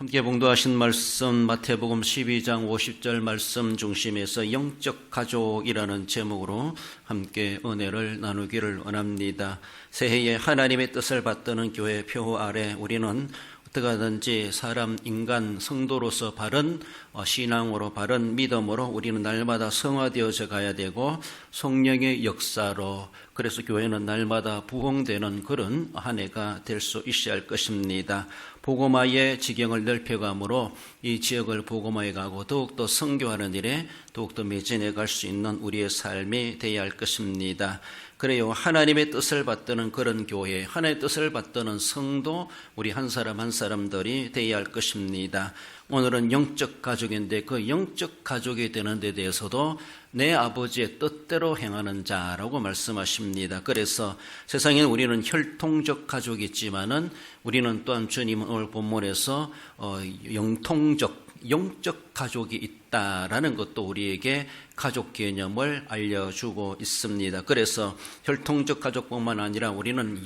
함께 봉독하신 말씀 마태복음 12장 50절 말씀 중심에서 영적 가족이라는 제목으로 함께 은혜를 나누기를 원합니다. 새해에 하나님의 뜻을 받드는 교회 표호 아래 우리는 어떻게 하든지 사람, 인간, 성도로서 바른 신앙으로 바른 믿음으로 우리는 날마다 성화되어져 가야 되고 성령의 역사로 그래서 교회는 날마다 부흥되는 그런 한 해가 될 수 있어야 할 것입니다. 복음화의 지경을 넓혀감으로 이 지역을 복음화해 가고 더욱더 선교하는 일에 더욱더 매진해 갈 수 있는 우리의 삶이 되어야 할 것입니다. 그래요. 하나님의 뜻을 받드는 그런 교회, 하나님의 뜻을 받드는 성도, 우리 한 사람 한 사람들이 되어야 할 것입니다. 오늘은 영적 가족인데 그 영적 가족이 되는 데 대해서도 내 아버지의 뜻대로 행하는 자라고 말씀하십니다. 그래서 세상에 우리는 혈통적 가족이 있지만은 우리는 또한 주님은 오늘 본문에서 영적 가족이 있다라는 것도 우리에게 가족 개념을 알려주고 있습니다. 그래서 혈통적 가족뿐만 아니라 우리는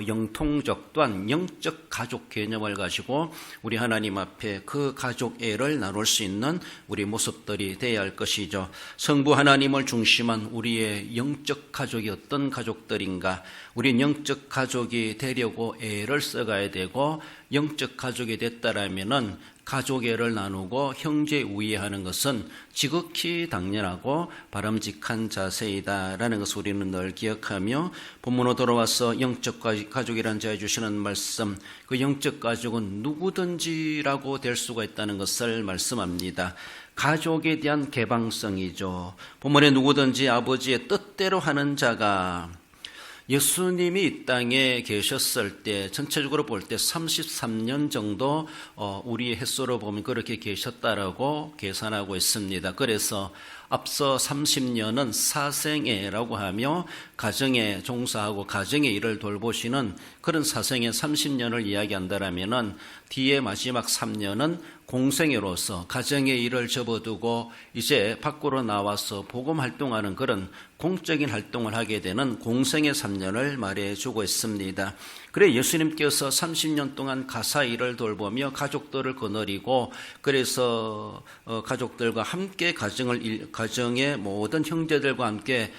영통적 또한 영적 가족 개념을 가지고 우리 하나님 앞에 그 가족애를 나눌 수 있는 우리 모습들이 되어야 할 것이죠. 성부 하나님을 중심한 우리의 영적 가족이 어떤 가족들인가? 우리 영적 가족이 되려고 애를 써가야 되고 영적 가족이 됐다라면은 가족애를 나누고 형제 우애하는 것은 지극히 당연하고 바람직한 자세이다라는 것을 우리는 늘 기억하며 본문으로 돌아와서 영적 가족이라는 자에 주시는 말씀, 그 영적 가족은 누구든지라고 될 수가 있다는 것을 말씀합니다. 가족에 대한 개방성이죠. 본문에 누구든지 아버지의 뜻대로 하는 자가 예수님이 이 땅에 계셨을 때 전체적으로 볼 때 33년 정도 우리의 횟수로 보면 그렇게 계셨다라고 계산하고 있습니다. 그래서 앞서 30년은 사생애라고 하며 가정에 종사하고 가정의 일을 돌보시는 그런 사생애 30년을 이야기한다라면은 뒤에 마지막 3년은 공생애로서 가정의 일을 접어두고 이제 밖으로 나와서 복음 활동하는 그런 공적인 활동을 하게 되는 공생애 3년을 말해주고 있습니다. 그래 예수님께서 30년 동안 가사 일을 돌보며 가족들을 거느리고 그래서 가족들과 함께 가정의 모든 형제들과 함께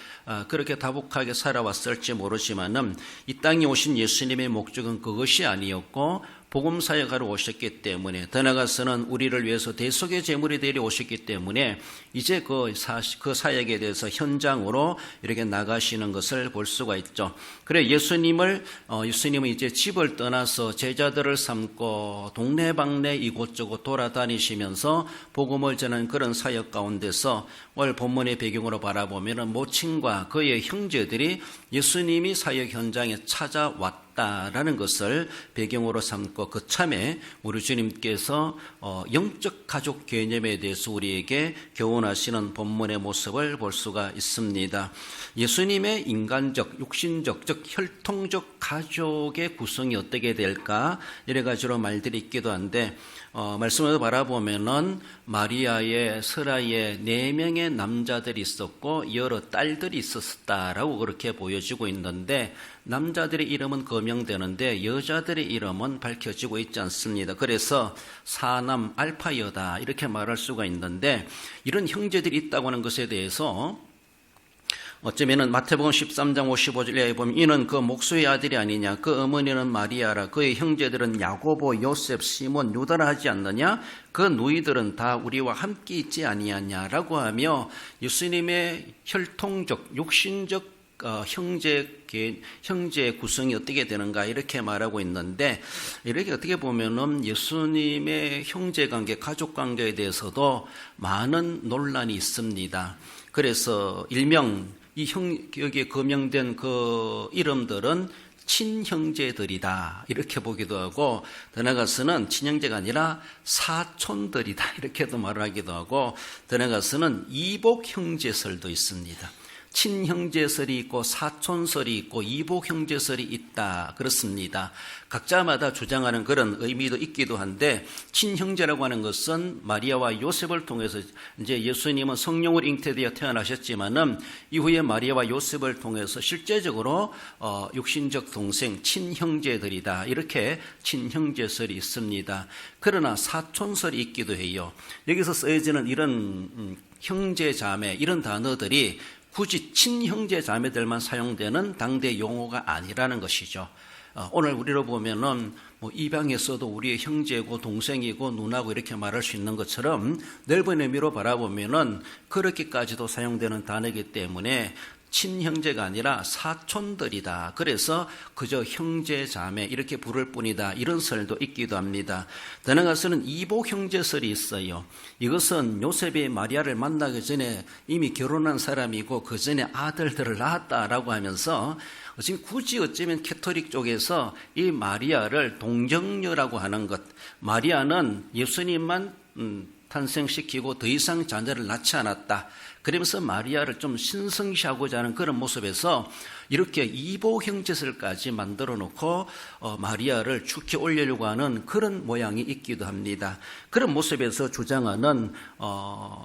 그렇게 다복하게 살아왔을지 모르지만은 이 땅에 오신 예수님의 목적은 그것이 아니었고 복음 사역하러 오셨기 때문에 더 나아가서는 우리를 위해서 대속의 제물이 되려 오셨기 때문에 이제 그 사역에 대해서 현장으로 이렇게 나가시는 것을 볼 수가 있죠. 그래 예수님은 이제 집을 떠나서 제자들을 삼고 동네방네 이곳저곳 돌아다니시면서 복음을 전하는 그런 사역 가운데서 오늘 본문의 배경으로 바라보면 모친과 그의 형제들이 예수님이 사역 현장에 찾아왔다라는 것을 배경으로 삼고 그참에 우리 주님께서 영적 가족 개념에 대해서 우리에게 교훈하시는 본문의 모습을 볼 수가 있습니다. 예수님의 인간적, 육신적, 즉 혈통적 가족의 구성이 어떻게 될까 이래 가지로 말들이 있기도 한데 말씀을 바라보면은 마리아의 스라의 4명의 남자들이 있었고 여러 딸들이 있었다라고 그렇게 보여지고 있는데 남자들의 이름은 거명되는데 여자들의 이름은 밝혀지고 있지 않습니다. 그래서 사남 알파여다 이렇게 말할 수가 있는데 이런 형제들이 있다고 하는 것에 대해서 어쩌면은 마태복음 13장 55절에 보면 이는 그 목수의 아들이 아니냐 그 어머니는 마리아라 그의 형제들은 야고보 요셉 시몬 유다라 하지 않느냐 그 누이들은 다 우리와 함께 있지 아니하냐라고 하며 예수님의 혈통적 육신적 형제의 구성이 어떻게 되는가 이렇게 말하고 있는데 이렇게 어떻게 보면은 예수님의 형제관계 가족관계에 대해서도 많은 논란이 있습니다. 그래서 일명 여기에 거명된 그 이름들은 친형제들이다 이렇게 보기도 하고 더 나아가서는 친형제가 아니라 사촌들이다 이렇게도 말을 하기도 하고 더 나아가서는 이복 형제설도 있습니다. 친형제설이 있고 사촌설이 있고 이복형제설이 있다 그렇습니다. 각자마다 주장하는 그런 의미도 있기도 한데 친형제라고 하는 것은 마리아와 요셉을 통해서 이제 예수님은 성령으로 잉태되어 태어나셨지만은 이후에 마리아와 요셉을 통해서 실제적으로 육신적 동생 친형제들이다 이렇게 친형제설이 있습니다. 그러나 사촌설이 있기도 해요. 여기서 쓰여지는 이런 형제 자매 이런 단어들이 굳이 친형제 자매들만 사용되는 당대 용어가 아니라는 것이죠. 오늘 우리로 보면은 이방에서도 우리의 형제고 동생이고 누나고 이렇게 말할 수 있는 것처럼 넓은 의미로 바라보면은 그렇게까지도 사용되는 단어이기 때문에 친형제가 아니라 사촌들이다. 그래서 그저 형제 자매 이렇게 부를 뿐이다. 이런 설도 있기도 합니다. 더 나아가서는 이복 형제설이 있어요. 이것은 요셉이 마리아를 만나기 전에 이미 결혼한 사람이고 그 전에 아들들을 낳았다라고 하면서 지금 굳이 어쩌면 캐토릭 쪽에서 이 마리아를 동정녀라고 하는 것, 마리아는 예수님만 탄생시키고 더 이상 자녀를 낳지 않았다. 그러면서 마리아를 좀 신성시하고자 하는 그런 모습에서 이렇게 이복 형제설까지 만들어 놓고 마리아를 축히 올리려고 하는 그런 모양이 있기도 합니다. 그런 모습에서 주장하는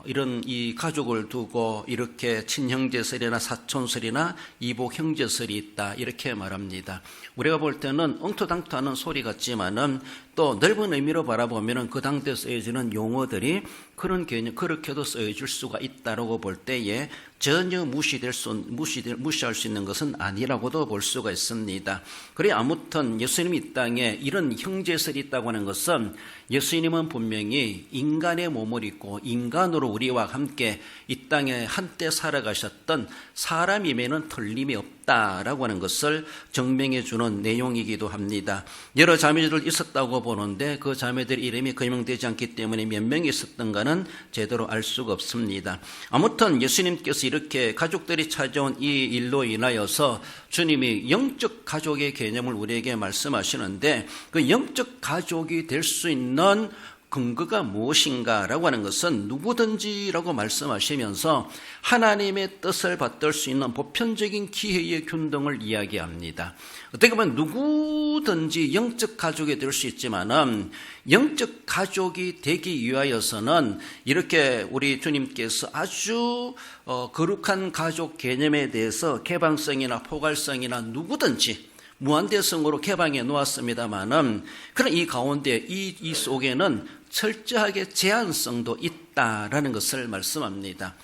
이런 이 가족을 두고 이렇게 친형제설이나 사촌설이나 이복 형제설이 있다 이렇게 말합니다. 우리가 볼 때는 엉터당터하는 소리 같지만은 또 넓은 의미로 바라보면은 그 당대 쓰여지는 용어들이 그런 개념 그렇게도 쓰여질 수가 있다라고 볼 때에 전혀 무시할 수 있는 것은 아니라고도 볼 수가 있습니다. 그래 아무튼 예수님이 이 땅에 이런 형제설이 있다고 하는 것은 예수님은 분명히 인간의 몸을 입고 인간으로 우리와 함께 이 땅에 한때 살아가셨던 사람임에는 틀림이 없다라고 하는 것을 증명해 주는 내용이기도 합니다. 여러 자매들 있었다고 보는데 그 자매들 이름이 거명되지 않기 때문에 몇 명이 있었던가는 제대로 알 수가 없습니다. 아무튼 예수님께서 이렇게 가족들이 찾아온 이 일로 인하여서 주님이 영적 가족의 개념을 우리에게 말씀하시는데 그 영적 가족이 될 수 있는 근거가 무엇인가라고 하는 것은 누구든지라고 말씀하시면서 하나님의 뜻을 받들 수 있는 보편적인 기회의 균등을 이야기합니다. 어떻게 보면 누구든지 영적 가족이 될 수 있지만은 영적 가족이 되기 위하여서는 이렇게 우리 주님께서 아주 거룩한 가족 개념에 대해서 개방성이나 포괄성이나 누구든지 무한대성으로 개방해 놓았습니다만은 그런 이 가운데 이 속에는 철저하게 제한성도 있다라는 것을 말씀합니다.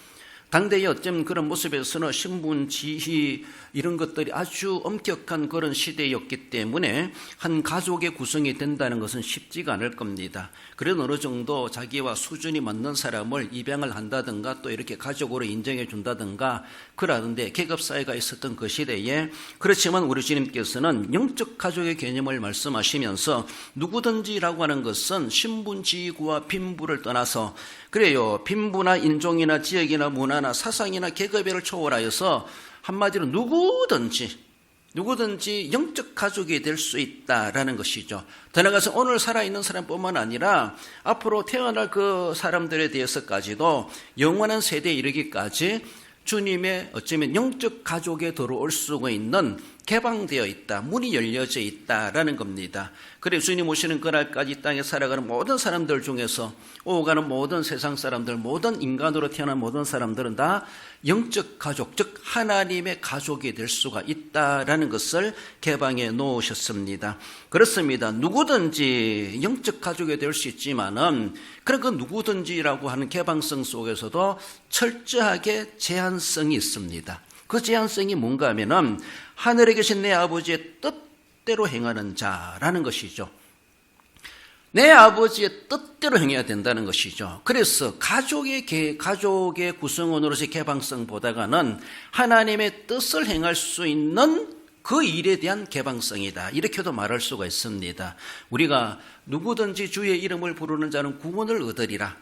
당대의 어쩌면 그런 모습에서는 신분, 지위 이런 것들이 아주 엄격한 그런 시대였기 때문에 한 가족의 구성이 된다는 것은 쉽지가 않을 겁니다. 그래도 어느 정도 자기와 수준이 맞는 사람을 입양을 한다든가 또 이렇게 가족으로 인정해 준다든가 그러는데 계급사회가 있었던 그 시대에 그렇지만 우리 주님께서는 영적 가족의 개념을 말씀하시면서 누구든지라고 하는 것은 신분, 지위와 빈부를 떠나서 그래요. 빈부나 인종이나 지역이나 문화나 사상이나 계급을 초월하여서 한마디로 누구든지 영적 가족이 될 수 있다라는 것이죠. 더 나아가서 오늘 살아있는 사람뿐만 아니라 앞으로 태어날 그 사람들에 대해서까지도 영원한 세대에 이르기까지 주님의 어쩌면 영적 가족에 들어올 수가 있는 개방되어 있다. 문이 열려져 있다라는 겁니다. 그래서 주님 오시는 그날까지 이 땅에 살아가는 모든 사람들 중에서 오가는 모든 세상 사람들, 모든 인간으로 태어난 모든 사람들은 다 영적 가족, 즉 하나님의 가족이 될 수가 있다라는 것을 개방해 놓으셨습니다. 그렇습니다. 누구든지 영적 가족이 될 수 있지만은 그런 그 누구든지라고 하는 개방성 속에서도 철저하게 제한성이 있습니다. 그 제한성이 뭔가 하면은 하늘에 계신 내 아버지의 뜻대로 행하는 자라는 것이죠. 내 아버지의 뜻대로 행해야 된다는 것이죠. 그래서 가족의 구성원으로서의 개방성보다는 하나님의 뜻을 행할 수 있는 그 일에 대한 개방성이다. 이렇게도 말할 수가 있습니다. 우리가 누구든지 주의 이름을 부르는 자는 구원을 얻으리라.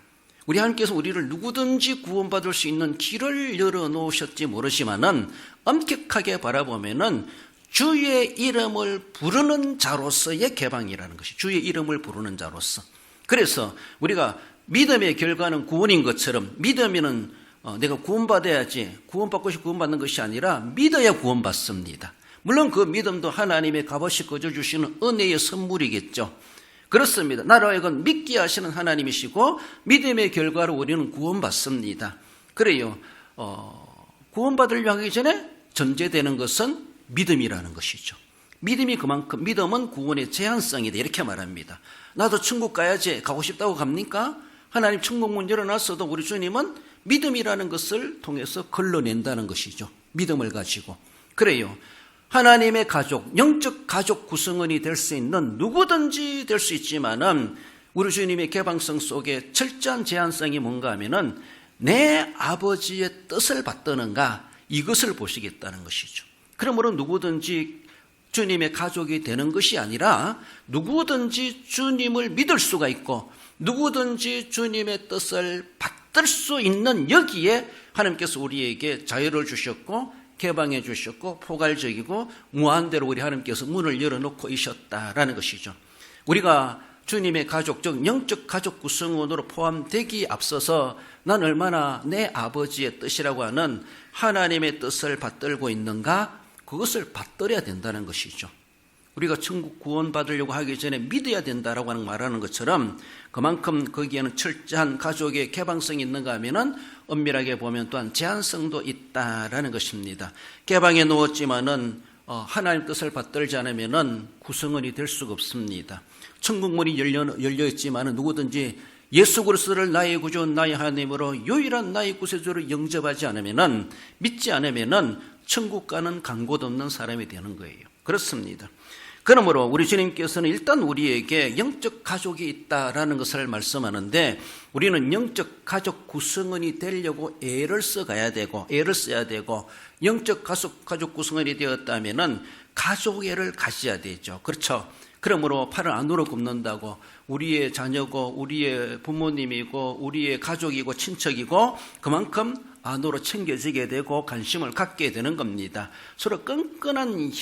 우리 하나님께서 우리를 누구든지 구원받을 수 있는 길을 열어놓으셨지 모르지만은 엄격하게 바라보면은 주의 이름을 부르는 자로서의 개방이라는 것이 주의 이름을 부르는 자로서. 그래서 우리가 믿음의 결과는 구원인 것처럼 믿음에는 내가 구원받아야지, 구원받고 싶어 구원받는 것이 아니라 믿어야 구원받습니다. 물론 그 믿음도 하나님의 값없이 거저주시는 은혜의 선물이겠죠. 그렇습니다. 나로 하여금 믿게 하시는 하나님이시고 믿음의 결과로 우리는 구원받습니다. 그래요. 구원받으려 하기 전에 전제되는 것은 믿음이라는 것이죠. 믿음이 그만큼, 믿음은 구원의 제한성이다 이렇게 말합니다. 나도 천국 가야지, 가고 싶다고 갑니까? 하나님 천국문 열어놨어도 우리 주님은 믿음이라는 것을 통해서 걸러낸다는 것이죠. 믿음을 가지고. 그래요. 하나님의 가족, 영적 가족 구성원이 될 수 있는 누구든지 될 수 있지만은 우리 주님의 개방성 속에 철저한 제한성이 뭔가 하면은 내 아버지의 뜻을 받드는가 이것을 보시겠다는 것이죠. 그러므로 누구든지 주님의 가족이 되는 것이 아니라 누구든지 주님을 믿을 수가 있고 누구든지 주님의 뜻을 받들 수 있는 여기에 하나님께서 우리에게 자유를 주셨고 개방해 주셨고 포괄적이고 무한대로 우리 하나님께서 문을 열어놓고 있었다라는 것이죠. 우리가 주님의 가족, 즉 영적 가족 구성원으로 포함되기 앞서서 난 얼마나 내 아버지의 뜻이라고 하는 하나님의 뜻을 받들고 있는가 그것을 받들어야 된다는 것이죠. 우리가 천국 구원받으려고 하기 전에 믿어야 된다라고 말하는 것처럼 그만큼 거기에는 철저한 가족의 개방성이 있는가 하면은 엄밀하게 보면 또한 제한성도 있다라는 것입니다. 개방해 놓았지만은 하나님 뜻을 받들지 않으면은 구성원이 될 수가 없습니다. 천국문이 열려 있지만은 누구든지 예수 그리스도를 나의 구주, 나의 하나님으로 유일한 나의 구세주를 영접하지 않으면은 믿지 않으면은 천국 가는 강곳 없는 사람이 되는 거예요. 그렇습니다. 그러므로 우리 주님께서는 일단 우리에게 영적 가족이 있다라는 것을 말씀하는데 우리는 영적 가족 구성원이 되려고 애를 써야 되고 영적 가족 구성원이 되었다면은 가족애를 가져야 되죠. 그렇죠. 그러므로 팔을 안으로 굽는다고 우리의 자녀고 우리의 부모님이고 우리의 가족이고 친척이고 그만큼 안으로 챙겨지게 되고 관심을 갖게 되는 겁니다. 서로 끈끈한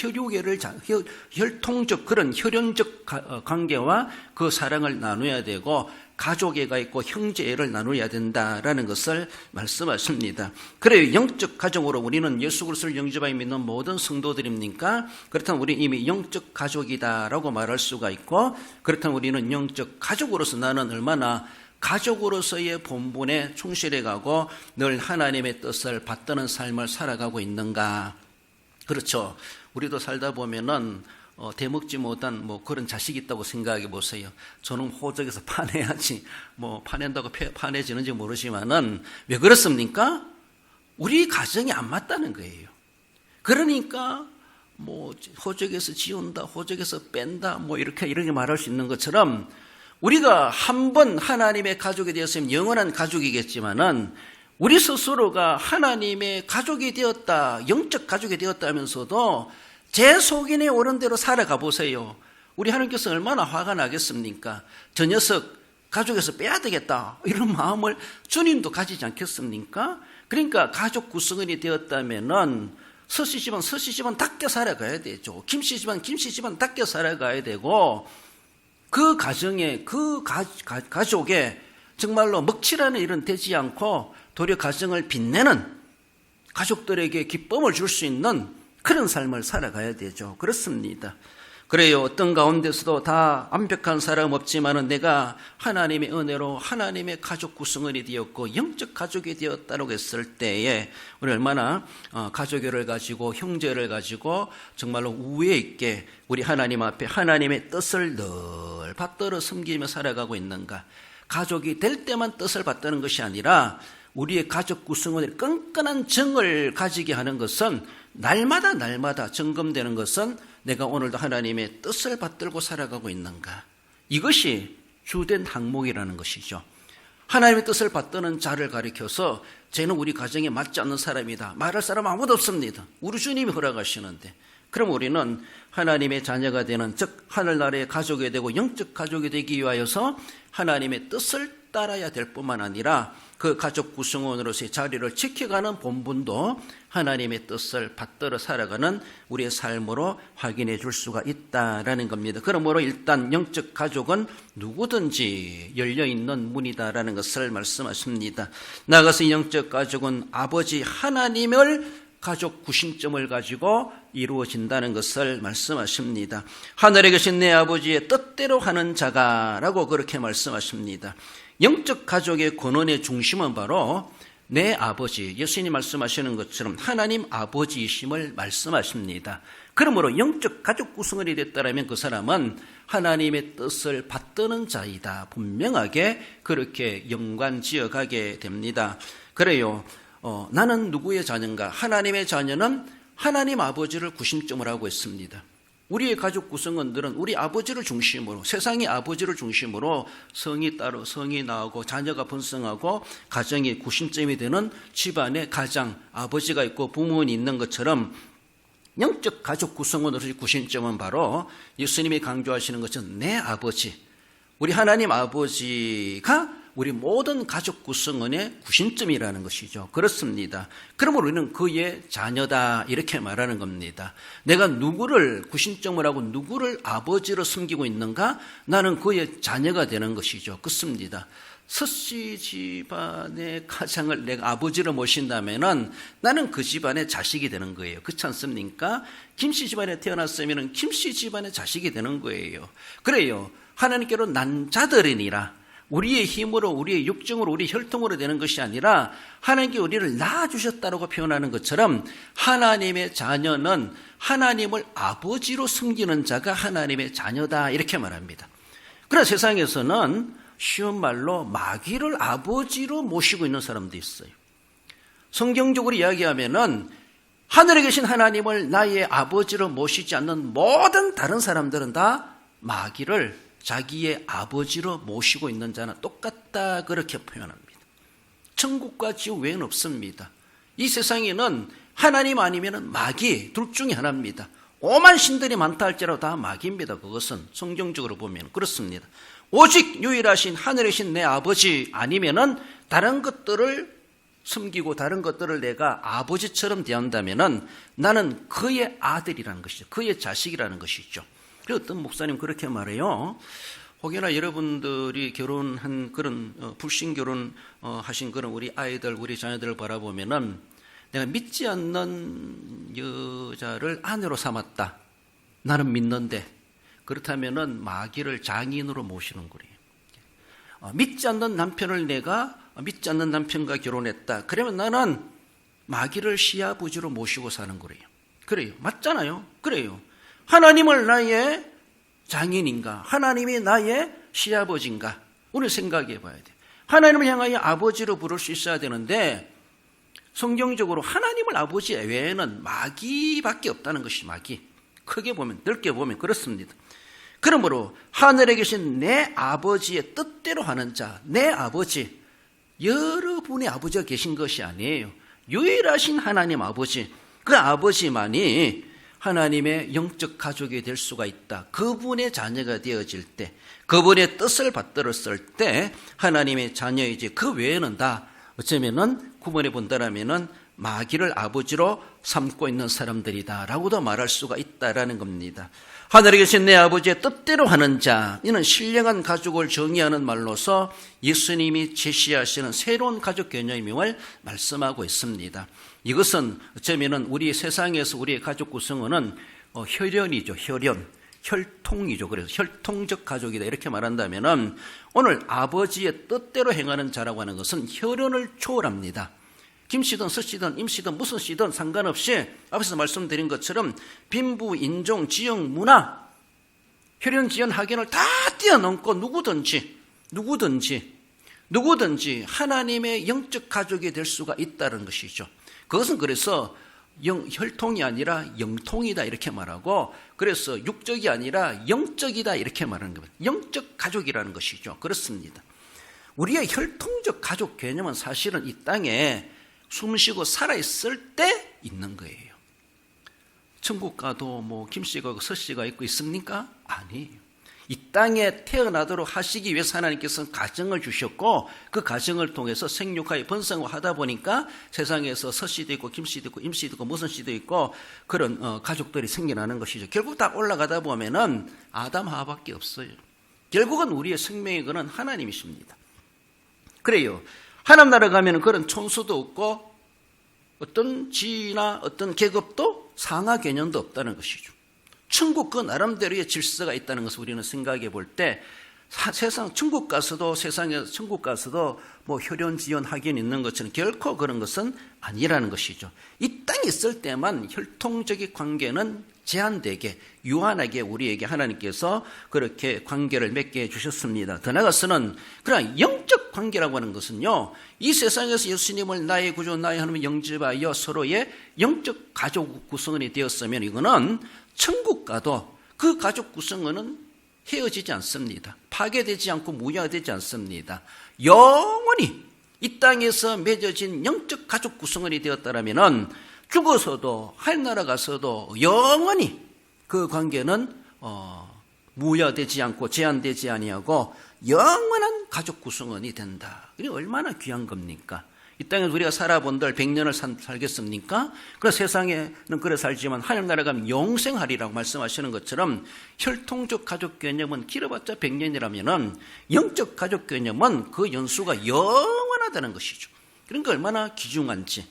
혈통적 그런 혈연적 관계와 그 사랑을 나눠야 되고 가족애가 있고 형제애를 나눠야 된다라는 것을 말씀하십니다. 그래요. 영적 가족으로 우리는 예수 그리스도를 영접하여 믿는 모든 성도들입니까? 그렇다면 우리 이미 영적 가족이다라고 말할 수가 있고 그렇다면 우리는 영적 가족으로서 나는 얼마나 가족으로서의 본분에 충실해 가고 늘 하나님의 뜻을 받드는 삶을 살아가고 있는가? 그렇죠. 우리도 살다 보면은 대먹지 못한 그런 자식이 있다고 생각해 보세요. 저는 호적에서 파내야지 파낸다고 파내지는지 모르지만은 왜 그렇습니까? 우리 가정이 안 맞다는 거예요. 그러니까 호적에서 지운다, 호적에서 뺀다, 이렇게 말할 수 있는 것처럼 우리가 한번 하나님의 가족이 되었으면 영원한 가족이겠지만은 우리 스스로가 하나님의 가족이 되었다, 영적 가족이 되었다 하면서도 제 속인에 오른 대로 살아가 보세요. 우리 하나님께서 얼마나 화가 나겠습니까? 저 녀석 가족에서 빼야 되겠다 이런 마음을 주님도 가지지 않겠습니까? 그러니까 가족 구성원이 되었다면은 서씨 집안답게 살아가야 되죠. 김씨 집안답게 살아가야 되고 그 가정에 그 가족에 정말로 먹칠하는 일은 되지 않고 도리어 가정을 빛내는 가족들에게 기쁨을 줄 수 있는 그런 삶을 살아가야 되죠. 그렇습니다. 그래요. 어떤 가운데서도 다 완벽한 사람 없지만은 내가 하나님의 은혜로 하나님의 가족 구성원이 되었고 영적 가족이 되었다고 했을 때에 우리 얼마나 가족애를 가지고 형제를 가지고 정말로 우애 있게 우리 하나님 앞에 하나님의 뜻을 늘 받들어 섬기며 살아가고 있는가. 가족이 될 때만 뜻을 받드는 것이 아니라 우리의 가족 구성원의 끈끈한 정을 가지게 하는 것은 날마다 점검되는 것은 내가 오늘도 하나님의 뜻을 받들고 살아가고 있는가. 이것이 주된 항목이라는 것이죠. 하나님의 뜻을 받드는 자를 가리켜서 쟤는 우리 가정에 맞지 않는 사람이다. 말할 사람 아무도 없습니다. 우리 주님이 허락하시는데. 그럼 우리는 하나님의 자녀가 되는 즉 하늘나라의 가족이 되고 영적 가족이 되기 위하여서 하나님의 뜻을 잇따라야 될 뿐만 아니라 그 가족 구성원으로서의 자리를 지켜가는 본분도 하나님의 뜻을 받들어 살아가는 우리의 삶으로 확인해 줄 수가 있다라는 겁니다. 그러므로 일단 영적 가족은 누구든지 열려있는 문이다라는 것을 말씀하십니다. 나아가서 영적 가족은 아버지 하나님을 가족 구심점을 가지고 이루어진다는 것을 말씀하십니다. 하늘에 계신 내 아버지의 뜻대로 하는 자가라고 그렇게 말씀하십니다. 영적 가족의 권원의 중심은 바로 내 아버지, 예수님이 말씀하시는 것처럼 하나님 아버지이심을 말씀하십니다. 그러므로 영적 가족 구성원이 됐다면 그 사람은 하나님의 뜻을 받드는 자이다. 분명하게 그렇게 연관지어 가게 됩니다. 그래요. 나는 누구의 자녀인가? 하나님의 자녀는 하나님 아버지를 구심점을 하고 있습니다. 우리의 가족 구성원들은 우리 아버지를 중심으로, 세상의 아버지를 중심으로 성이 따로 성이 나오고 자녀가 번성하고 가정이 구심점이 되는 집안에 가장 아버지가 있고 부모는 있는 것처럼 영적 가족 구성원으로서의 구심점은 바로 예수님이 강조하시는 것은 내 아버지, 우리 하나님 아버지가 우리 모든 가족 구성원의 구심점이라는 것이죠. 그렇습니다. 그러므로 우리는 그의 자녀다 이렇게 말하는 겁니다. 내가 누구를 구심점을 하고 누구를 아버지로 섬기고 있는가? 나는 그의 자녀가 되는 것이죠. 그렇습니다. 서씨 집안의 가장을 내가 아버지로 모신다면은 나는 그 집안의 자식이 되는 거예요. 그렇지 않습니까? 김씨 집안에 태어났으면 김씨 집안의 자식이 되는 거예요. 그래요. 하나님께로 난 자들이니라. 우리의 힘으로, 우리의 육정으로, 우리의 혈통으로 되는 것이 아니라 하나님께 우리를 낳아주셨다고 표현하는 것처럼 하나님의 자녀는 하나님을 아버지로 섬기는 자가 하나님의 자녀다 이렇게 말합니다. 그러나 세상에서는 쉬운 말로 마귀를 아버지로 모시고 있는 사람도 있어요. 성경적으로 이야기하면은 하늘에 계신 하나님을 나의 아버지로 모시지 않는 모든 다른 사람들은 다 마귀를 자기의 아버지로 모시고 있는 자는 똑같다 그렇게 표현합니다. 천국과 지옥 외에는 없습니다. 이 세상에는 하나님 아니면 마귀 둘 중에 하나입니다. 오만 신들이 많다 할지라도 다 마귀입니다. 그것은 성경적으로 보면 그렇습니다. 오직 유일하신 하늘에 계신 내 아버지 아니면은 다른 것들을 섬기고 다른 것들을 내가 아버지처럼 대한다면은 나는 그의 아들이라는 것이죠. 그의 자식이라는 것이죠. 어떤 목사님 그렇게 말해요. 혹여나 여러분들이 결혼한 그런 불신 결혼 하신 그런 우리 아이들, 우리 자녀들을 바라보면은 내가 믿지 않는 여자를 아내로 삼았다. 나는 믿는데 그렇다면은 마귀를 장인으로 모시는 거예요. 믿지 않는 남편을 내가 믿지 않는 남편과 결혼했다. 그러면 나는 마귀를 시아버지로 모시고 사는 거예요. 그래요. 맞잖아요. 그래요. 하나님을 나의 장인인가? 하나님이 나의 시아버지인가? 우리 생각해 봐야 돼. 하나님을 향하여 아버지로 부를 수 있어야 되는데 성경적으로 하나님을 아버지 외에는 마귀밖에 없다는 것이 마귀. 크게 보면, 넓게 보면 그렇습니다. 그러므로 하늘에 계신 내 아버지의 뜻대로 하는 자, 내 아버지, 여러분의 아버지가 계신 것이 아니에요. 유일하신 하나님 아버지, 그 아버지만이 하나님의 영적 가족이 될 수가 있다. 그분의 자녀가 되어질 때, 그분의 뜻을 받들었을 때 하나님의 자녀이지 그 외에는 다 어쩌면은 구분해 본다라면은 마귀를 아버지로 삼고 있는 사람들이다라고도 말할 수가 있다라는 겁니다. 하늘에 계신 내 아버지의 뜻대로 하는 자, 이는 신령한 가족을 정의하는 말로서 예수님이 제시하시는 새로운 가족 개념임을 말씀하고 있습니다. 이것은 어쩌면은 우리 세상에서 우리의 가족 구성원은 혈연이죠. 혈통이죠. 그래서 혈통적 가족이다 이렇게 말한다면은 오늘 아버지의 뜻대로 행하는 자라고 하는 것은 혈연을 초월합니다. 김씨든 서씨든 임씨든 무슨 씨든 상관없이 앞에서 말씀드린 것처럼 빈부, 인종, 지역, 문화, 혈연, 지연, 학연을 다 뛰어넘고 누구든지 하나님의 영적 가족이 될 수가 있다는 것이죠. 그것은 그래서 혈통이 아니라 영통이다 이렇게 말하고 그래서 육적이 아니라 영적이다 이렇게 말하는 겁니다. 영적 가족이라는 것이죠. 그렇습니다. 우리의 혈통적 가족 개념은 사실은 이 땅에 숨쉬고 살아있을 때 있는 거예요. 천국 가도 뭐 김씨가 있고 서씨가 있고 있습니까? 아니에요. 이 땅에 태어나도록 하시기 위해서 하나님께서는 가정을 주셨고 그 가정을 통해서 생육하여 번성하다 보니까 세상에서 서씨도 있고 김씨도 있고 임씨도 있고 무슨 씨도 있고 그런 가족들이 생겨나는 것이죠. 결국 다 올라가다 보면은 아담 하와밖에 없어요. 결국은 우리의 생명의 근원 하나님이십니다. 그래요. 하나님 나라 가면은 그런 촌수도 없고 어떤 지위나 어떤 계급도 상하 개념도 없다는 것이죠. 천국 그 나름대로의 질서가 있다는 것을 우리는 생각해 볼 때 세상 천국 가서도 세상에 천국 가서도 뭐 혈연지연 학연 있는 것처럼 결코 그런 것은 아니라는 것이죠. 이 땅에 있을 때만 혈통적인 관계는 제한되게 유한하게 우리에게 하나님께서 그렇게 관계를 맺게 해주셨습니다. 더 나아가서는 그러나 영적 관계라고 하는 것은요, 이 세상에서 예수님을 나의 구주 나의 하나님을 영접하여 서로의 영적 가족 구성원이 되었으면 이거는 천국 가도 그 가족 구성원은 헤어지지 않습니다. 파괴되지 않고 무효되지 않습니다. 영원히 이 땅에서 맺어진 영적 가족 구성원이 되었다면 죽어서도 하늘나라 가서도 영원히 그 관계는 무효되지 않고 제한되지 아니하고 영원한 가족 구성원이 된다. 이게 얼마나 귀한 겁니까? 이 땅에서 우리가 살아본들 100년을 살겠습니까? 그 세상에는 그래 살지만 하늘나라 가면 영생하리라고 말씀하시는 것처럼 혈통적 가족 개념은 길어봤자 100년이라면 영적 가족 개념은 그 연수가 영원하다는 것이죠. 그러니까 얼마나 귀중한지.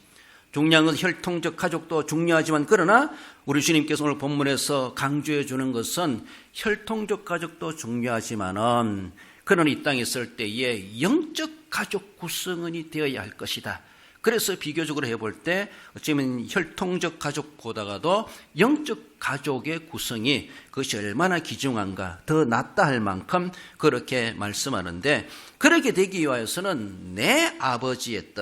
중요한 것은 혈통적 가족도 중요하지만 그러나 우리 주님께서 오늘 본문에서 강조해 주는 것은 혈통적 가족도 중요하지만은 그는 이 땅에 있을 때에 영적 가족 구성원이 되어야 할 것이다. 그래서 비교적으로 해볼 때 어쩌면 혈통적 가족보다도 영적 가족의 구성이 그것이 얼마나 귀중한가 더 낫다 할 만큼 그렇게 말씀하는데 그렇게 되기 위하여서는 내 아버지의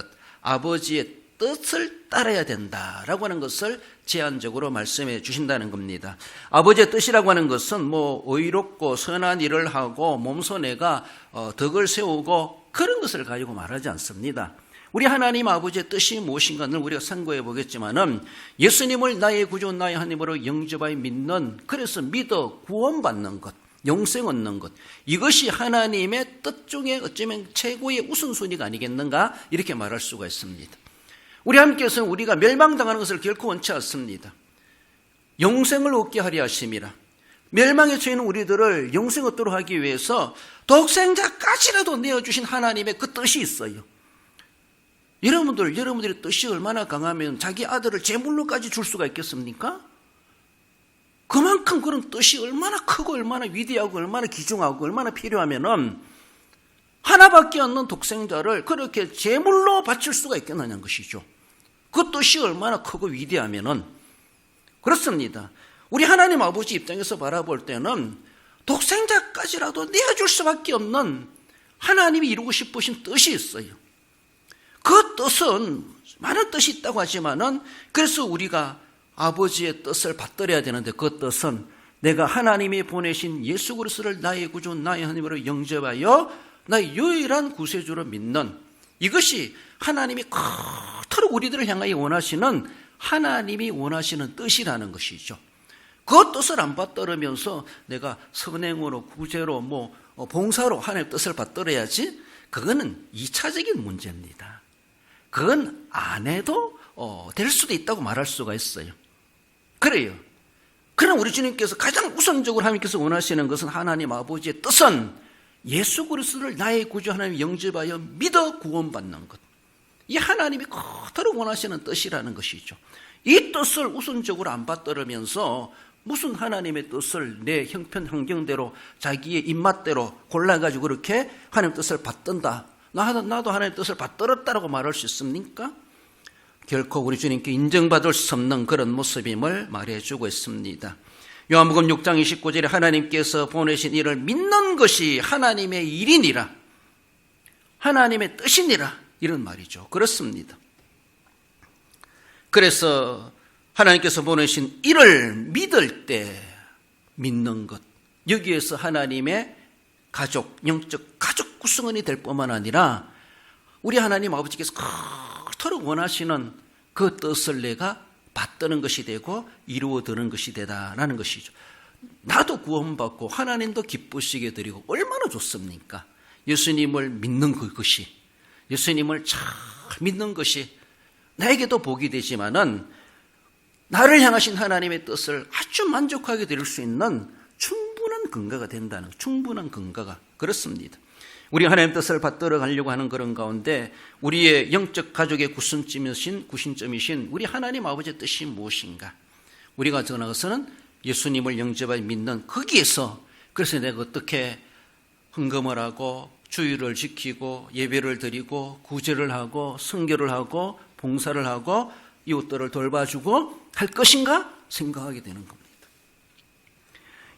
뜻을 따라야 된다라고 하는 것을 제한적으로 말씀해 주신다는 겁니다. 아버지의 뜻이라고 하는 것은 뭐 의롭고 선한 일을 하고 몸소 내가 덕을 세우고 그런 것을 가지고 말하지 않습니다. 우리 하나님 아버지의 뜻이 무엇인가를 우리가 상고해 보겠지만은 예수님을 나의 구주 나의 하나님으로 영접하여 믿는 그래서 믿어 구원받는 것 영생 얻는 것 이것이 하나님의 뜻 중에 어쩌면 최고의 우선순위가 아니겠는가 이렇게 말할 수가 있습니다. 우리 하나님께서는 우리가 멸망당하는 것을 결코 원치 않습니다. 영생을 얻게 하려 하심이라. 멸망에 처해 있는 우리들을 영생 얻도록 하기 위해서 독생자까지라도 내어주신 하나님의 그 뜻이 있어요. 여러분들의 뜻이 얼마나 강하면 자기 아들을 제물로까지 줄 수가 있겠습니까? 그만큼 그런 뜻이 얼마나 크고 얼마나 위대하고 얼마나 귀중하고 얼마나 필요하면은 하나밖에 없는 독생자를 그렇게 제물로 바칠 수가 있겠느냐는 것이죠. 그 뜻이 얼마나 크고 위대하면은 그렇습니다. 우리 하나님 아버지 입장에서 바라볼 때는 독생자까지라도 내어줄 수밖에 없는 하나님이 이루고 싶으신 뜻이 있어요. 그 뜻은 많은 뜻이 있다고 하지만은 그래서 우리가 아버지의 뜻을 받들어야 되는데 그 뜻은 내가 하나님이 보내신 예수 그리스도를 나의 구주 나의 하나님으로 영접하여 나의 유일한 구세주로 믿는 이것이 하나님이 그토록 우리들을 향하여 원하시는 하나님이 원하시는 뜻이라는 것이죠. 그 뜻을 안 받들으면서 내가 선행으로 구제로 봉사로 하나님의 뜻을 받들어야지 그거는 2차적인 문제입니다. 그건 안 해도 될 수도 있다고 말할 수가 있어요. 그래요. 그러나 우리 주님께서 가장 우선적으로 하나님께서 원하시는 것은 하나님 아버지의 뜻은 예수 그리스도를 나의 구주 하나님 영접하여 믿어 구원받는 것. 이 하나님이 그토록 원하시는 뜻이라는 것이죠. 이 뜻을 우선적으로 안 받들으면서 무슨 하나님의 뜻을 내 형편 환경대로 자기의 입맛대로 골라가지고 그렇게 하나님의 뜻을 받든다. 나도 하나님의 뜻을 받들었다라고 말할 수 있습니까? 결코 우리 주님께 인정받을 수 없는 그런 모습임을 말해주고 있습니다. 요한복음 6장 29절에 하나님께서 보내신 이를 믿는 것이 하나님의 일이니라. 하나님의 뜻이니라. 이런 말이죠. 그렇습니다. 그래서 하나님께서 보내신 이를 믿을 때 믿는 것. 여기에서 하나님의 가족, 영적 가족 구성원이 될 뿐만 아니라 우리 하나님 아버지께서 그토록 원하시는 그 뜻을 내가 받드는 것이 되고 이루어드는 것이 되다라는 것이죠. 나도 구원받고 하나님도 기쁘시게 드리고 얼마나 좋습니까? 예수님을 믿는 그것이, 예수님을 잘 믿는 것이 나에게도 복이 되지만은 나를 향하신 하나님의 뜻을 아주 만족하게 드릴 수 있는 충분한 근거가 된다는, 충분한 근거가 그렇습니다. 우리 하나님 뜻을 받들어 가려고 하는 그런 가운데 우리의 영적 가족의 구심점이신 우리 하나님 아버지의 뜻이 무엇인가? 우리가 더 나아가서는 예수님을 영접하여 믿는 거기에서, 그래서 내가 어떻게 헌금을 하고 주일을 지키고 예배를 드리고 구제를 하고 선교를 하고 봉사를 하고 이웃들을 돌봐주고 할 것인가 생각하게 되는 겁니다.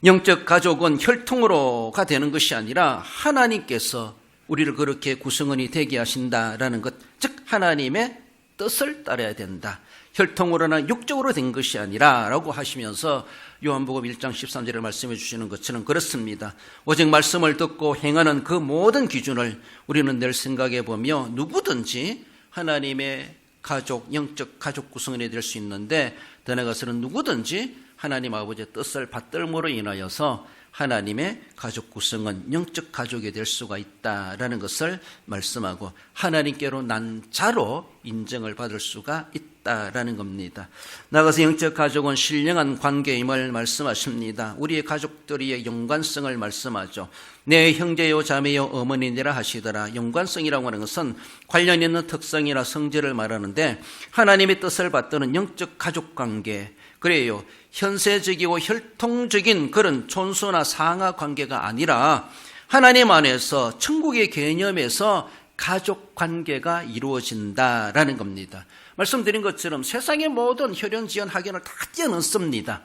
영적 가족은 혈통으로가 되는 것이 아니라 하나님께서 우리를 그렇게 구성원이 되게 하신다라는 것, 즉 하나님의 뜻을 따라야 된다. 혈통으로나 육적으로 된 것이 아니라 라고 하시면서 요한복음 1장 13절에 말씀해 주시는 것처럼 그렇습니다. 오직 말씀을 듣고 행하는 그 모든 기준을 우리는 늘 생각해 보며 누구든지 하나님의 가족, 영적 가족 구성원이 될 수 있는데, 더 나아가서는 누구든지 하나님 아버지의 뜻을 받들므로 인하여서 하나님의 가족 구성은 영적 가족이 될 수가 있다라는 것을 말씀하고 하나님께로 난 자로 인정을 받을 수가 있다라는 겁니다. 나아가서 영적 가족은 신령한 관계임을 말씀하십니다. 우리의 가족들의 연관성을 말씀하죠. 내 형제요 자매요 어머니니라 하시더라. 연관성이라고 하는 것은 관련 있는 특성이나 성질을 말하는데, 하나님의 뜻을 받드는 영적 가족 관계, 그래요. 현세적이고 혈통적인 그런 촌수나 상하 관계가 아니라 하나님 안에서 천국의 개념에서 가족 관계가 이루어진다라는 겁니다. 말씀드린 것처럼 세상의 모든 혈연, 지연, 학연을 다 뛰어넘습니다.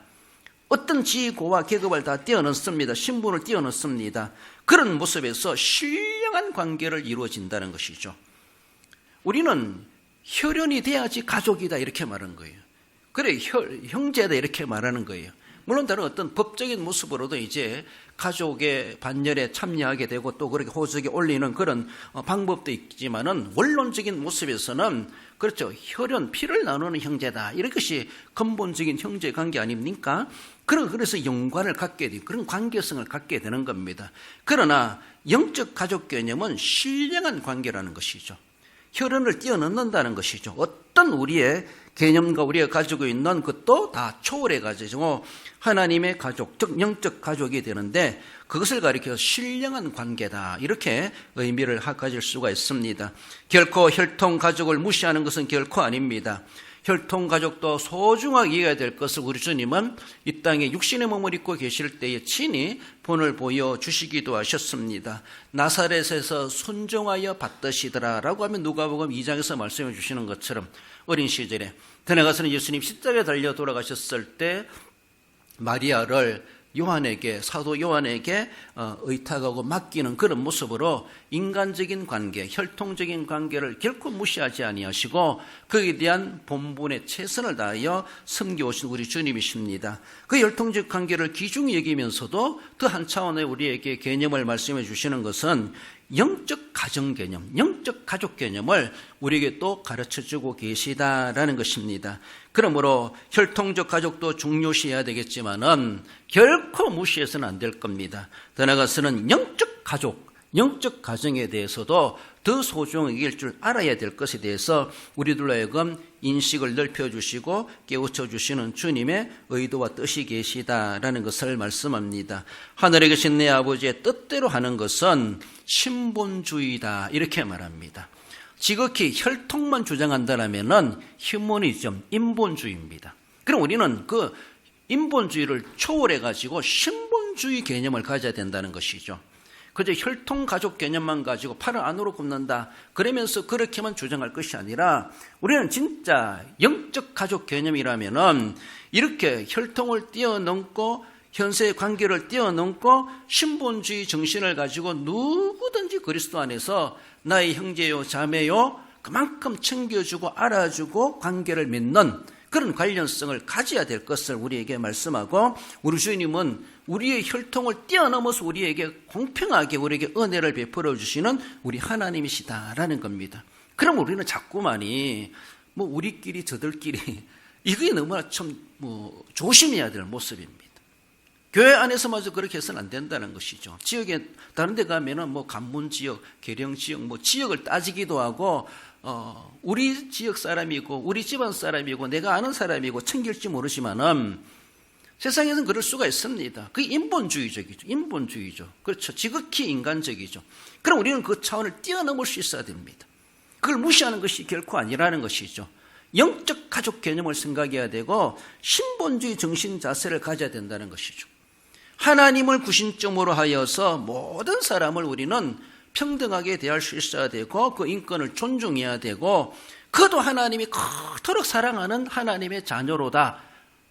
어떤 지위고와 계급을 다 뛰어넘습니다. 신분을 뛰어넘습니다. 그런 모습에서 신령한 관계를 이루어진다는 것이죠. 우리는 혈연이 돼야지 가족이다 이렇게 말하는 거예요. 그래, 형제다 이렇게 말하는 거예요. 물론 다른 어떤 법적인 모습으로도 이제 가족의 반열에 참여하게 되고 또 그렇게 호적에 올리는 그런 방법도 있지만은 원론적인 모습에서는 그렇죠. 혈연, 피를 나누는 형제다. 이런 것이 근본적인 형제 관계 아닙니까? 그래서 연관을 갖게 되고 그런 관계성을 갖게 되는 겁니다. 그러나 영적 가족 개념은 신령한 관계라는 것이죠. 혈연을 뛰어넘는다는 것이죠. 어떤 우리의 개념과 우리가 가지고 있는 것도 다 초월해 가지고 하나님의 가족, 즉 영적 가족이 되는데 그것을 가리켜서 신령한 관계다 이렇게 의미를 가질 수가 있습니다. 결코 혈통 가족을 무시하는 것은 결코 아닙니다. 혈통 가족도 소중하게 이해해야 될 것을 우리 주님은 이 땅에 육신의 몸을 입고 계실 때에 친히 본을 보여주시기도 하셨습니다. 나사렛에서 순종하여 받드시더라라고 하면 누가복음 2장에서 말씀해 주시는 것처럼 어린 시절에 데나가서는 예수님 십자가에 달려 돌아가셨을 때 마리아를 요한에게, 사도 요한에게 의탁하고 맡기는 그런 모습으로 인간적인 관계, 혈통적인 관계를 결코 무시하지 아니하시고 거기에 대한 본분에 최선을 다하여 섬겨오신 우리 주님이십니다. 그 혈통적 관계를 귀중히 여기면서도 더 한 차원의 우리에게 개념을 말씀해 주시는 것은 영적 가정 개념, 영적 가족 개념을 우리에게 또 가르쳐주고 계시다라는 것입니다. 그러므로 혈통적 가족도 중요시해야 되겠지만은 결코 무시해서는 안 될 겁니다. 더 나아가서는 영적 가족, 영적 가정에 대해서도 더 소중하게 여길 줄 알아야 될 것에 대해서 우리들로 하여금 인식을 넓혀주시고 깨우쳐주시는 주님의 의도와 뜻이 계시다라는 것을 말씀합니다. 하늘에 계신 내 아버지의 뜻대로 하는 것은 신본주의다 이렇게 말합니다. 지극히 혈통만 주장한다면은 휴머니즘, 인본주의입니다. 그럼 우리는 그 인본주의를 초월해가지고 신본주의 개념을 가져야 된다는 것이죠. 그저 혈통 가족 개념만 가지고 팔을 안으로 굽는다 그러면서 그렇게만 주장할 것이 아니라 우리는 진짜 영적 가족 개념이라면은 이렇게 혈통을 뛰어넘고 현세의 관계를 뛰어넘고 신본주의 정신을 가지고 누구든지 그리스도 안에서 나의 형제요 자매요 그만큼 챙겨주고 알아주고 관계를 맺는 그런 관련성을 가져야 될 것을 우리에게 말씀하고, 우리 주님은 우리의 혈통을 뛰어넘어서 우리에게 공평하게 우리에게 은혜를 베풀어 주시는 우리 하나님이시다라는 겁니다. 그럼 우리는 자꾸만이 우리끼리 저들끼리 이게 너무나 참 조심해야 될 모습입니다. 교회 안에서마저 그렇게 해서는 안 된다는 것이죠. 지역에 다른 데 가면은 뭐 간문 지역, 계령 지역, 뭐 지역을 따지기도 하고 우리 지역 사람이고 우리 집안 사람이고 내가 아는 사람이고 챙길지 모르지만은 세상에서는 그럴 수가 있습니다. 그게 인본주의적이죠. 인본주의죠. 그렇죠. 지극히 인간적이죠. 그럼 우리는 그 차원을 뛰어넘을 수 있어야 됩니다. 그걸 무시하는 것이 결코 아니라는 것이죠. 영적 가족 개념을 생각해야 되고 신본주의 정신 자세를 가져야 된다는 것이죠. 하나님을 구심점으로 하여서 모든 사람을 우리는 평등하게 대할 수 있어야 되고 그 인권을 존중해야 되고 그도 하나님이 그토록 사랑하는 하나님의 자녀로다.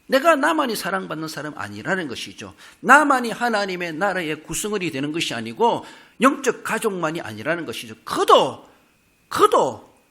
내가 나만이 사랑받는 사람 아니라는 것이죠. 나만이 하나님의 나라의 구성원이 되는 것이 아니고 영적 가족만이 아니라는 것이죠. 그도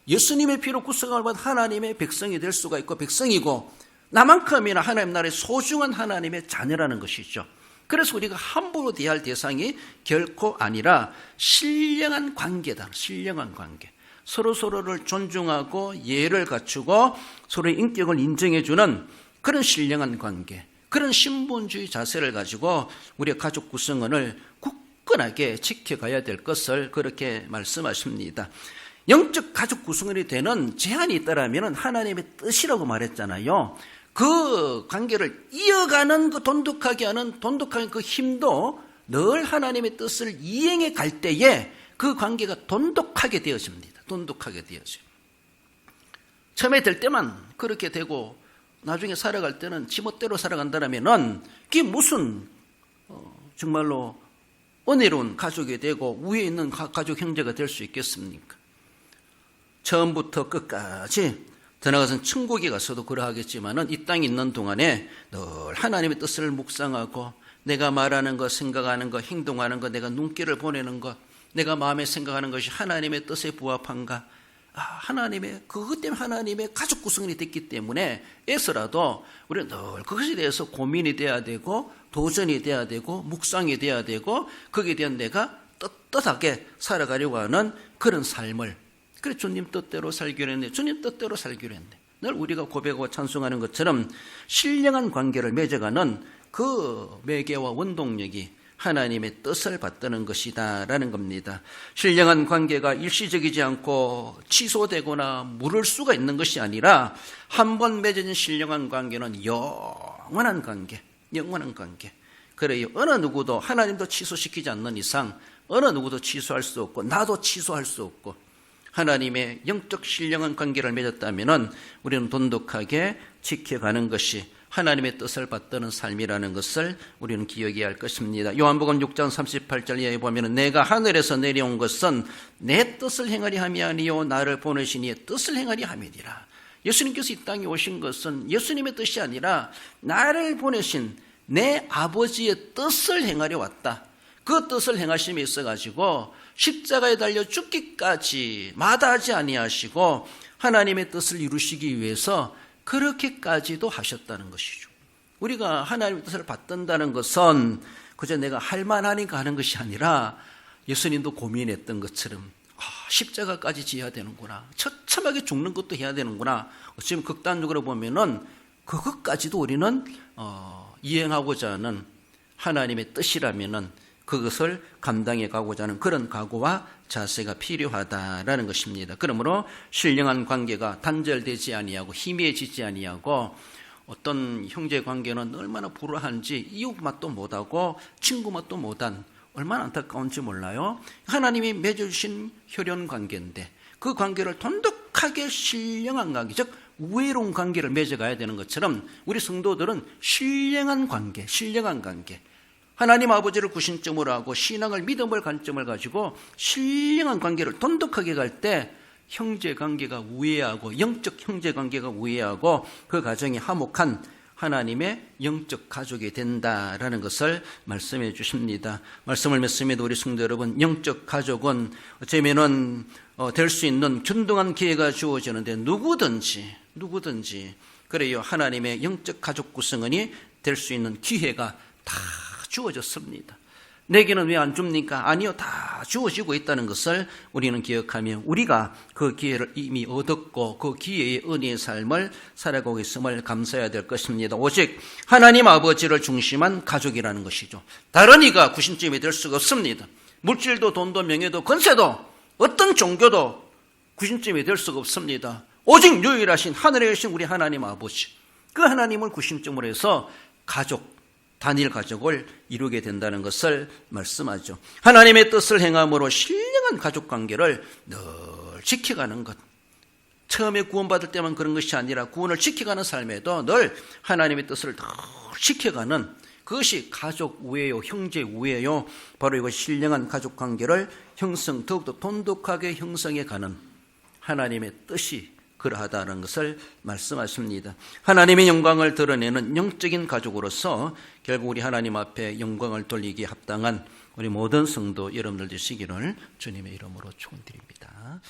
예수님의 피로 구성을 받은 하나님의 백성이 될 수가 있고 백성이고 나만큼이나 하나님 나라의 소중한 하나님의 자녀라는 것이죠. 그래서 우리가 함부로 대할 대상이 결코 아니라 신령한 관계다. 신령한 관계. 서로를 존중하고 예를 갖추고 서로의 인격을 인정해주는 그런 신령한 관계, 그런 신본주의 자세를 가지고 우리의 가족 구성원을 굳건하게 지켜가야 될 것을 그렇게 말씀하십니다. 영적 가족 구성원이 되는 제한이 있다라면 하나님의 뜻이라고 말했잖아요. 그 관계를 이어가는 그 돈독하게 하는 돈독한 그 힘도 늘 하나님의 뜻을 이행해 갈 때에 그 관계가 돈독하게 되어집니다. 돈독하게 되어져요. 처음에 될 때만 그렇게 되고 나중에 살아갈 때는 지멋대로 살아간다면은 그게 무슨 정말로 은혜로운 가족이 되고 위에 있는 가족 형제가 될 수 있겠습니까? 처음부터 끝까지 더 나아가서는 천국에 가서도 그러하겠지만은 이 땅에 있는 동안에 늘 하나님의 뜻을 묵상하고 내가 말하는 것, 생각하는 것, 행동하는 것, 내가 눈길을 보내는 것, 내가 마음에 생각하는 것이 하나님의 뜻에 부합한가? 하나님의 그것 때문에 하나님의 가족 구성원이 됐기 때문에 애써라도 우리는 늘 그것에 대해서 고민이 돼야 되고 도전이 돼야 되고 묵상이 돼야 되고 거기에 대한 내가 떳떳하게 살아가려고 하는 그런 삶을 그래 주님 뜻대로 살기로 했네. 주님 뜻대로 살기로 했네. 늘 우리가 고백하고 찬송하는 것처럼 신령한 관계를 맺어가는 그 매개와 원동력이 하나님의 뜻을 받드는 것이다 라는 겁니다. 신령한 관계가 일시적이지 않고 취소되거나 무를 수가 있는 것이 아니라 한 번 맺어진 신령한 관계는 영원한 관계, 영원한 관계. 그래요. 어느 누구도 하나님도 취소시키지 않는 이상 어느 누구도 취소할 수 없고 나도 취소할 수 없고 하나님의 영적 신령한 관계를 맺었다면 우리는 돈독하게 지켜가는 것이 하나님의 뜻을 받드는 삶이라는 것을 우리는 기억해야 할 것입니다. 요한복음 6장 38절 이하에 보면 내가 하늘에서 내려온 것은 내 뜻을 행하리 함이 아니요 나를 보내신 이의 뜻을 행하리 함이니라. 예수님께서 이 땅에 오신 것은 예수님의 뜻이 아니라 나를 보내신 내 아버지의 뜻을 행하려 왔다. 그 뜻을 행하심에 있어가지고 십자가에 달려 죽기까지 마다하지 아니하시고 하나님의 뜻을 이루시기 위해서 그렇게까지도 하셨다는 것이죠. 우리가 하나님의 뜻을 받든다는 것은 그저 내가 할만하니까 하는 것이 아니라 예수님도 고민했던 것처럼 십자가까지 지어야 되는구나. 처참하게 죽는 것도 해야 되는구나. 지금 극단적으로 보면은 그것까지도 우리는 이행하고자 하는 하나님의 뜻이라면은 그것을 감당해 가고자 하는 그런 각오와 자세가 필요하다라는 것입니다. 그러므로 신령한 관계가 단절되지 아니하고 희미해지지 아니하고 어떤 형제 관계는 얼마나 불우한지 이웃 맛도 못하고 친구 맛도 못한 얼마나 안타까운지 몰라요. 하나님이 맺어주신 혈연 관계인데 그 관계를 돈독하게 신령한 관계, 즉 우애로운 관계를 맺어가야 되는 것처럼 우리 성도들은 신령한 관계, 신령한 관계, 하나님 아버지를 구심점으로 하고 신앙을 믿음을 관점을 가지고 신령한 관계를 돈독하게 갈 때 형제관계가 우애하고 영적 형제관계가 우애하고 그 가정이 화목한 하나님의 영적 가족이 된다라는 것을 말씀해 주십니다. 말씀을 맺습니다. 우리 성도 여러분, 영적 가족은 어쩌면은 될 수 있는 균등한 기회가 주어지는데 누구든지 그래요. 하나님의 영적 가족 구성원이 될 수 있는 기회가 다 주어졌습니다. 내게는 왜 안 줍니까? 아니요, 다 주어지고 있다는 것을 우리는 기억하며 우리가 그 기회를 이미 얻었고 그 기회의 은혜의 삶을 살아가고 있음을 감사해야 될 것입니다. 오직 하나님 아버지를 중심한 가족이라는 것이죠. 다른 이가 구심점이 될 수가 없습니다. 물질도 돈도 명예도 권세도 어떤 종교도 구심점이 될 수가 없습니다. 오직 유일하신 하늘에 계신 우리 하나님 아버지, 그 하나님을 구심점으로 해서 가족, 단일 가족을 이루게 된다는 것을 말씀하죠. 하나님의 뜻을 행함으로 신령한 가족관계를 늘 지켜가는 것. 처음에 구원받을 때만 그런 것이 아니라 구원을 지켜가는 삶에도 늘 하나님의 뜻을 늘 지켜가는 그것이 가족 우애요, 형제 우애요. 바로 이거 신령한 가족관계를 더욱더 돈독하게 형성해가는 하나님의 뜻이 그러하다는 것을 말씀하십니다. 하나님의 영광을 드러내는 영적인 가족으로서 결국 우리 하나님 앞에 영광을 돌리기에 합당한 우리 모든 성도 여러분들 되시기를 주님의 이름으로 축원드립니다.